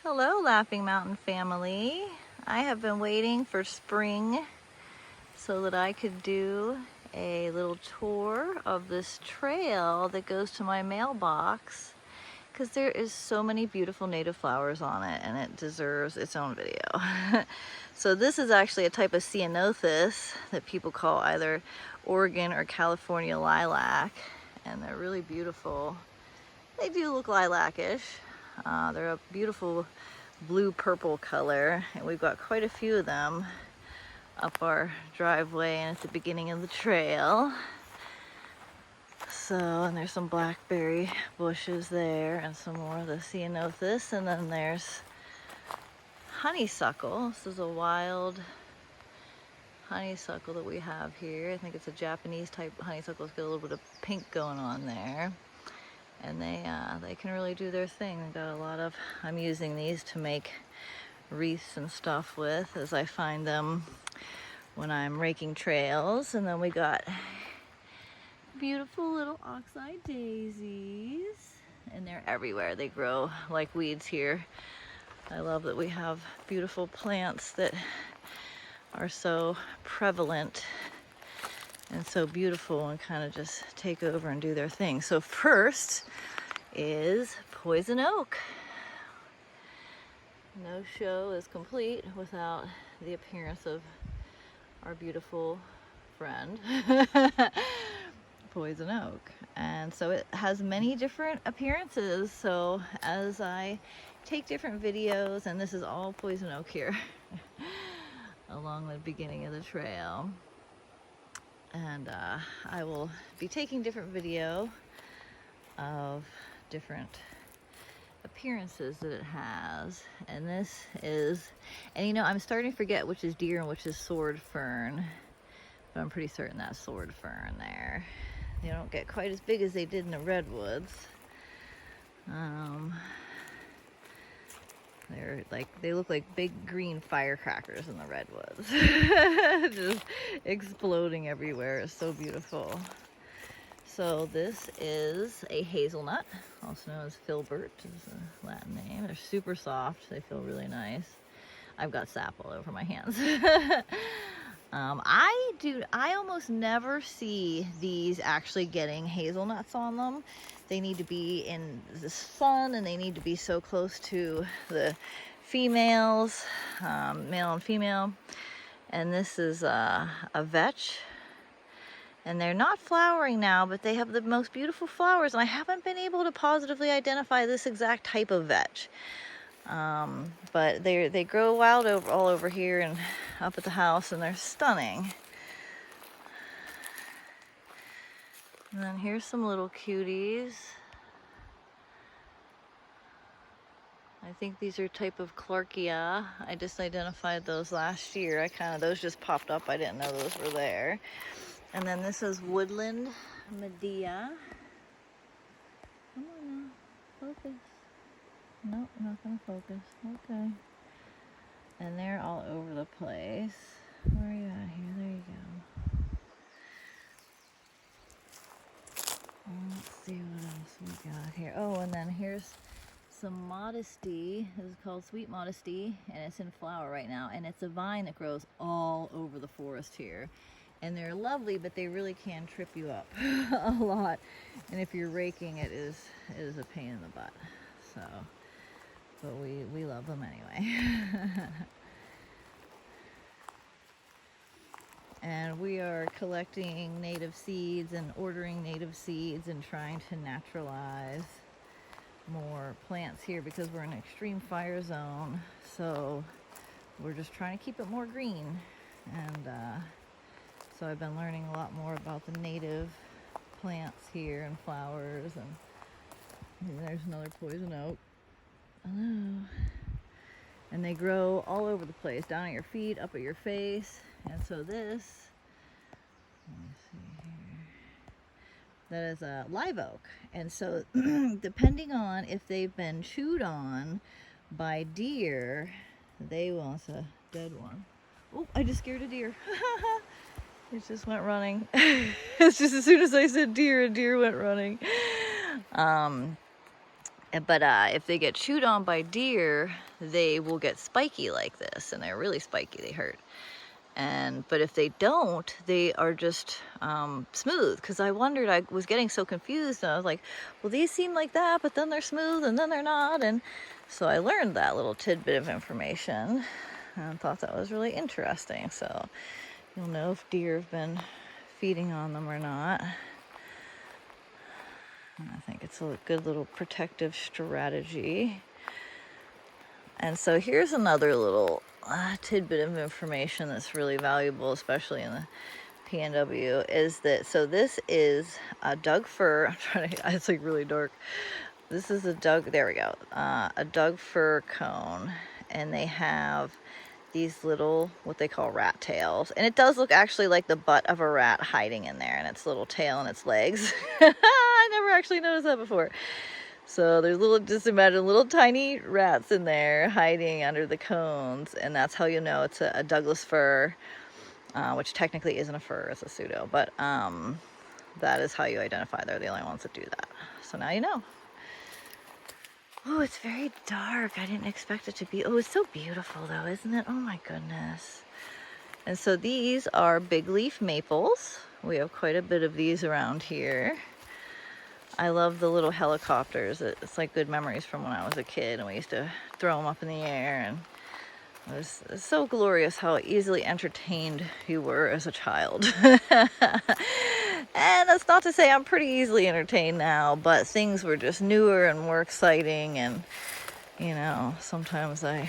Hello, Laughing Mountain family. I have been waiting for spring so that I could do a little tour of this trail that goes to my mailbox because there is so many beautiful native flowers on it and it deserves its own video. So this is actually a type of ceanothus that people call either Oregon or California lilac, and they're really beautiful. They do look lilac-ish. They're a beautiful blue-purple color, and we've got quite a few of them up our driveway and at the beginning of the trail. So, and there's some blackberry bushes there and some more of the ceanothus, and then there's honeysuckle. This is a wild honeysuckle that we have here. I think it's a Japanese type honeysuckle. It's got a little bit of pink going on there. And they can really do their thing. They've got a lot of, I'm using these to make wreaths and stuff with as I find them when I'm raking trails. And then we got beautiful little oxeye daisies, and they're everywhere. They grow like weeds here. I love that we have beautiful plants that are so prevalent and so beautiful and kind of just take over and do their thing. So first is poison oak. No show is complete without the appearance of our beautiful friend, poison oak. And so it has many different appearances. So as I take different videos, and this is all poison oak here along the beginning of the trail, and I will be taking different video of different appearances that it has. And this is, and you know, I'm starting to forget which is deer and which is sword fern, but I'm pretty certain that's sword fern there. They don't get quite as big as they did in the redwoods. They're like, they look like big green firecrackers in the redwoods. Just exploding everywhere. It's so beautiful. So this is a hazelnut, also known as filbert is a Latin name. They're super soft. They feel really nice. I've got sap all over my hands. I almost never see these actually getting hazelnuts on them. They need to be in the sun, and they need to be so close to the females, male and female. And this is a vetch, and they're not flowering now, but they have the most beautiful flowers, and I haven't been able to positively identify this exact type of vetch. But they grow wild all over here and up at the house, and they're stunning. And then here's some little cuties. I think these are type of Clarkia. I just identified those last year. Those just popped up. I didn't know those were there. And then this is woodland Medea. Come on now, focus. Nope, not gonna focus. Okay. And they're all over the place. Where are you at here? There you go. Let's see what else we got here. Oh, and then here's some modesty. This is called sweet modesty, and it's in flower right now. And it's a vine that grows all over the forest here. And they're lovely, but they really can trip you up a lot. And if you're raking, it is a pain in the butt. So, but we love them anyway. And we are collecting native seeds and ordering native seeds and trying to naturalize more plants here because we're in an extreme fire zone. So we're just trying to keep it more green. And so I've been learning a lot more about the native plants here and flowers. And there's another poison oak. Hello. And they grow all over the place, down at your feet, up at your face. And so this, let me see here, that is a live oak. And so depending on if they've been chewed on by deer, it's a dead one. Oh, I just scared a deer. It just went running. It's just as soon as I said deer, a deer went running. But if they get chewed on by deer, they will get spiky like this, and they're really spiky, they hurt. But if they don't, they are just smooth. Because I wondered, I was getting so confused, and I was like, well, these seem like that, but then they're smooth, and then they're not. And so I learned that little tidbit of information, and thought that was really interesting. So you'll know if deer have been feeding on them or not. And I think it's a good little protective strategy. And so here's another little tidbit of information that's really valuable, especially in the PNW, is that, so this is a Doug fir. I'm trying to, it's like really dark. This is a Doug, there we go, a Doug fir cone, and they have these little, what they call rat tails, and it does look actually like the butt of a rat hiding in there, and its little tail and its legs. I never actually noticed that before. So there's little, just imagine little tiny rats in there hiding under the cones, and that's how you know it's a Douglas fir, which technically isn't a fir, it's a pseudo, but that is how you identify. They're the only ones that do that. So now you know. Oh, it's very dark. I didn't expect it to be. Oh, it's so beautiful though, isn't it? Oh my goodness. And so these are big leaf maples. We have quite a bit of these around here. I love the little helicopters. It's like good memories from when I was a kid, and we used to throw them up in the air, and it was so glorious how easily entertained you were as a child. And that's not to say I'm pretty easily entertained now, but things were just newer and more exciting, and you know, sometimes I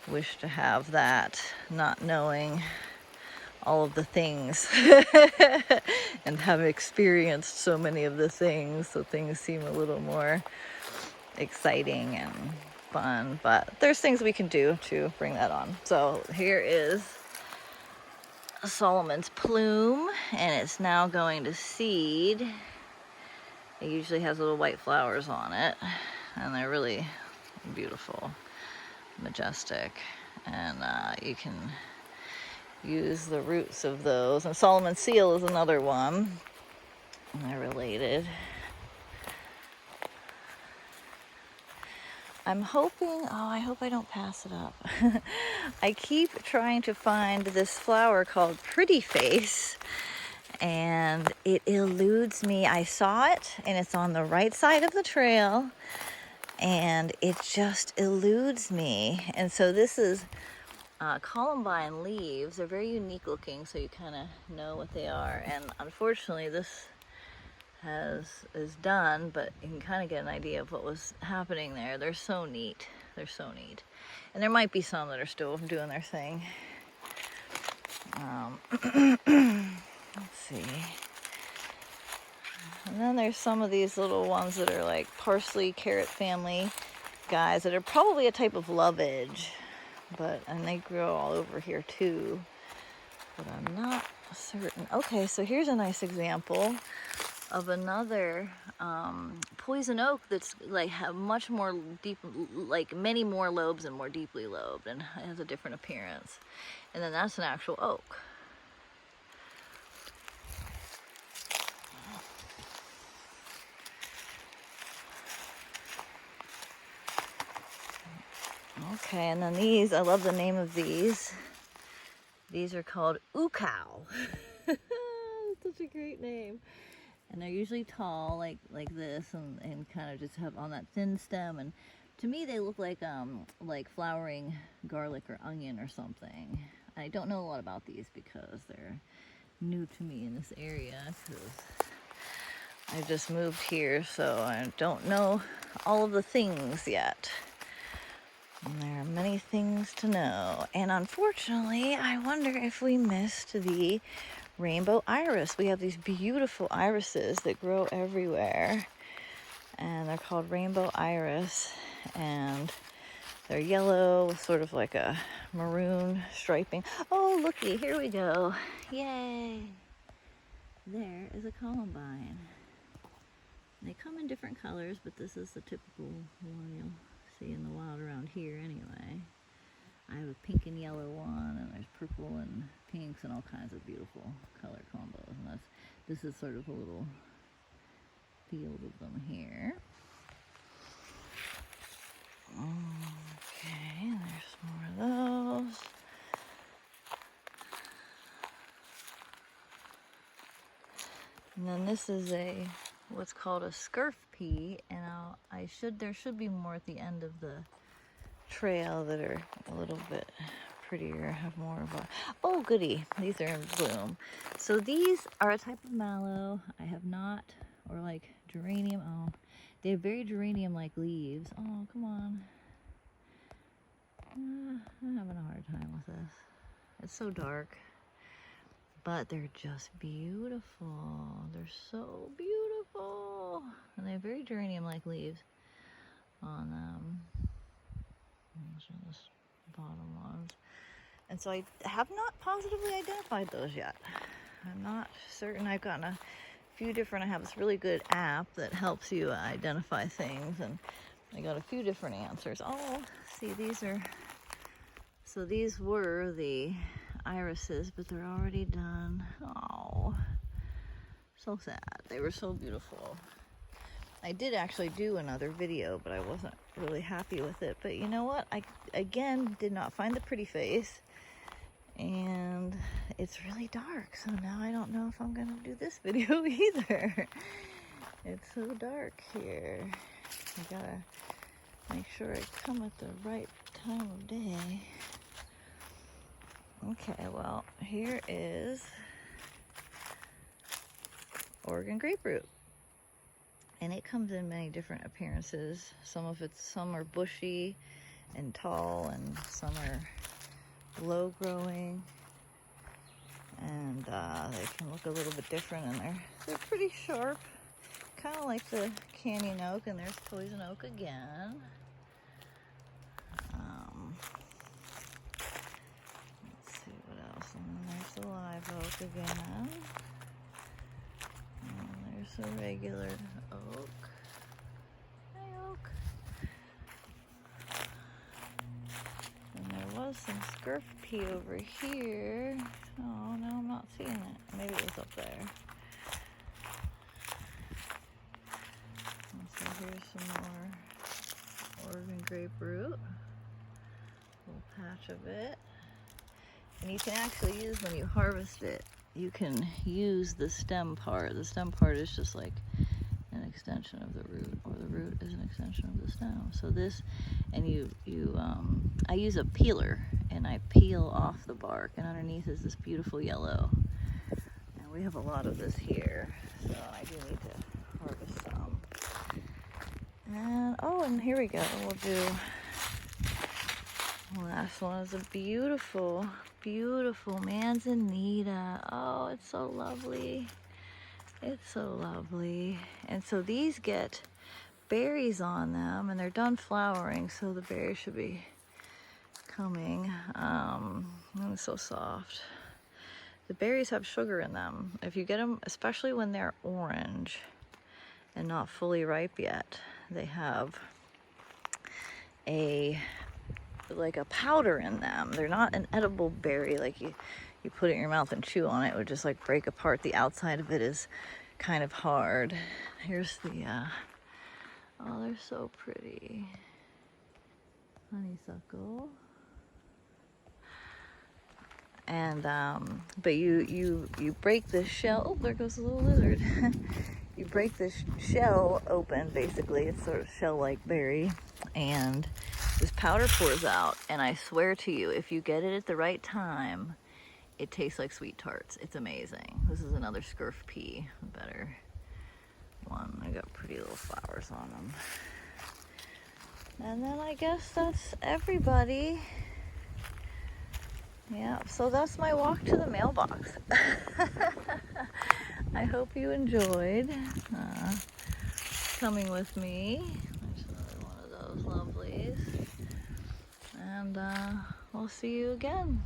wish to have that, not knowing all of the things and have experienced so many of the things, so things seem a little more exciting and fun. But there's things we can do to bring that on. So here is Solomon's plume, and it's now going to seed. It usually has little white flowers on it, and they're really beautiful, majestic, and you can use the roots of those. And Solomon seal is another one, and they're related. I'm hoping, oh, I hope I don't pass it up. I keep trying to find this flower called Pretty Face, and it eludes me. I saw it, and it's on the right side of the trail, and it just eludes me. And so this is columbine leaves. They're very unique looking, so you kind of know what they are. And unfortunately, this is done, but you can kind of get an idea of what was happening there. They're so neat. They're so neat. And there might be some that are still doing their thing. Let's see. And then there's some of these little ones that are like parsley, carrot family guys that are probably a type of lovage, and they grow all over here too, but I'm not certain. Okay, so here's a nice example of another poison oak that's like have much more deep, like many more lobes and more deeply lobed, and it has a different appearance. And then that's an actual oak. Okay, and then these, I love the name of these. These are called ukao. Such a great name. And they're usually tall, like this, and kind of just have on that thin stem. And to me, they look like flowering garlic or onion or something. I don't know a lot about these because they're new to me in this area, because I just moved here, so I don't know all of the things yet. And there are many things to know. And unfortunately, I wonder if we missed the rainbow iris. We have these beautiful irises that grow everywhere, and they're called rainbow iris, and they're yellow with sort of like a maroon striping. Oh, looky, here we go. Yay! There is a columbine. They come in different colors, but this is the typical one you'll see in the wild around here anyway. I have a pink and yellow one, and there's purple and pinks and all kinds of beautiful color combos. And this is sort of a little field of them here. then this is what's called a scurf pea, and there should be more at the end of the trail that are a little bit prettier, have more of a, oh goody, these are in bloom. So these are a type of mallow I have not, or like geranium. Oh, they have very geranium-like leaves. Oh, come on. I'm having a hard time with this. It's so dark, but they're just beautiful. They're so beautiful, and they have very geranium-like leaves on them. Those are the bottom ones. And so I have not positively identified those yet. I'm not certain. I've gotten a few different, I have this really good app that helps you identify things, and I got a few different answers. Oh, see, so these were the irises, but they're already done. Oh, so sad. They were so beautiful. I did actually do another video, but I wasn't really happy with it. But you know what? I, again, did not find the pretty face. And it's really dark, so now I don't know if I'm gonna do this video either. It's so dark here. I gotta make sure I come at the right time of day. Okay, well, here is Oregon grapefruit. And it comes in many different appearances. Some are bushy and tall, and some are low growing, and they can look a little bit different, and they're pretty sharp, kind of like the canyon oak. And there's poison oak again. Let's see what else. And then there's the live oak again, and there's a regular oak. Hi, oak. There was some scurf pea over here. Oh, no, I'm not seeing it. Maybe it was up there. And so here's some more Oregon grapefruit. A little patch of it. And you can actually use, when you harvest it, you can use the stem part. The stem part is just like an extension of the root, or the root is an extension of the stem. So this, and I use a peeler, and I peel off the bark, and underneath is this beautiful yellow. And we have a lot of this here, so I do need to harvest some. And oh, and here we go. We'll do, the last one is a beautiful, beautiful manzanita. Oh, it's so lovely. It's so lovely. And so these get berries on them, and they're done flowering, so the berries should be coming. And it's so soft. The berries have sugar in them. If you get them, especially when they're orange and not fully ripe yet, they have like a powder in them. They're not an edible berry, like you put it in your mouth and chew on it. It would just like break apart. The outside of it is kind of hard. Here's the, oh, they're so pretty. Honeysuckle. And, but you break the shell. Oh, there goes a little lizard. You break the shell open, basically. It's sort of shell-like berry. And this powder pours out. And I swear to you, if you get it at the right time, it tastes like sweet tarts. It's amazing. This is another scurf pea, a better one. I got pretty little flowers on them. And then I guess that's everybody. Yeah, so that's my walk to the mailbox. I hope you enjoyed coming with me. There's another one of those lovelies. And we'll see you again.